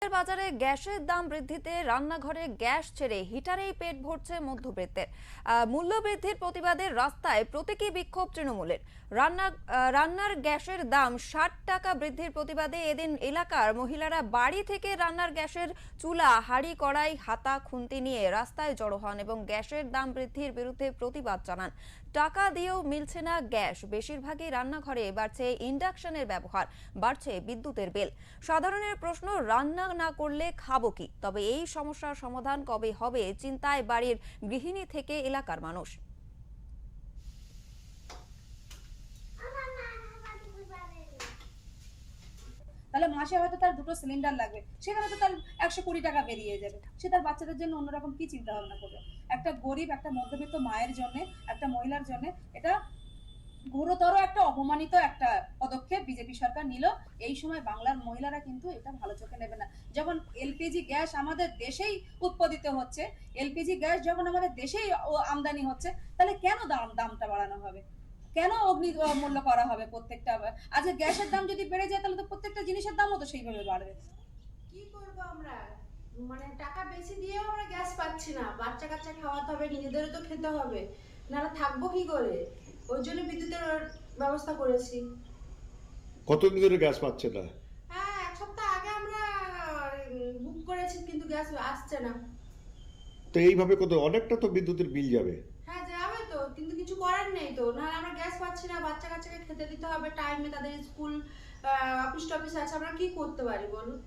আমাদের বাজারে গ্যাসের দাম বৃদ্ধিতে রান্নাঘরে গ্যাস ছেড়ে হিটারেই পেট ভরছে মধ্যবিত্তের। মূল্য বৃদ্ধির প্রতিবাদে রাস্তায় প্রতীকী বিক্ষোভ তৃণমূলের। রান্নার গ্যাসের দাম ৬০ টাকা বৃদ্ধির প্রতিবাদে এদিন এলাকার মহিলারা বাড়ি থেকে রান্নার গ্যাসের চুলা, হাঁড়ি, কড়াই, হাতা, খুন্তি নিয়ে রাস্তায় জড়ো হন এবং গ্যাসের দাম বৃদ্ধির বিরুদ্ধে প্রতিবাদ জানান। টাকা দিয়েও মিলছে না গ্যাস, বেশিরভাগই রান্নাঘরে বাড়ছে ইন্ডাকশনের ব্যবহার, বাড়ছে বিদ্যুতের বিল। সাধারণের প্রশ্ন, রান্না না করলে খাবো কি? তবে এই সমস্যার সমাধান কবে হবে, চিন্তায় বাড়ির গৃহিণী থেকে এলাকার মানুষ। তাহলে মাসে হয়তো তার 2টো সিলিন্ডার লাগবে, সেখানে তো তার 120 টাকা বেরিয়ে যাবে। সে তার বাচ্চাদের জন্য অন্যরকম কি চিন্তা ভাবনা করবে? একটা গরিব, একটা মধ্যবিত্ত মায়ের জন্য, একটা মহিলার জন্য এটা গুরুতর একটা অপমানিত একটা পদক্ষেপ বিজেপি সরকার নিল। এই সময় বাংলার মহিলারা কিন্তু এটা ভালো চোখে নেবে না। যখন এলপিজি গ্যাস আমাদের দেশেই উৎপাদিত হচ্ছে, এলপিজি গ্যাস যখন আমাদের দেশেই আমদানি হচ্ছে, তাহলে কেন দামটা বাড়ানো হবে? কেন অগ্নি মূল্য করা হবে প্রত্যেকটা? আজকে গ্যাসের দাম যদি বেড়ে যায়, তাহলে তো প্রত্যেকটা জিনিসের দামও তো সেইভাবে বাড়বে। কি করবো আমরা? মানে টাকা বেশি দিয়েও আমরা গ্যাস পাচ্ছি না। বাচ্চা কাচ্চা খাওয়াতে হবে, নিজেদেরও তো খেতে হবে, নাহলে থাকবো কি করে? ওই জন্য বিদ্যুতের ব্যবস্থা করেছি। কতদিন ধরে গ্যাস পাচ্ছে না? হ্যাঁ, 1 সপ্তাহ আগে আমরা বুক করেছি, কিন্তু গ্যাস আসছে না। তো এইভাবে অনেকটা তো বিদ্যুতের বিল যাবে। হ্যাঁ, যাবে তো, কিন্তু কিছু করার নেই তো, নাহলে আমরা গ্যাস পাচ্ছি না, বাচ্চা কাচ্চাকে খেতে দিতে হবে টাইমে, তাদের স্কুল অফিস টফিস আছে, আমরা কি করতে পারি বলুন?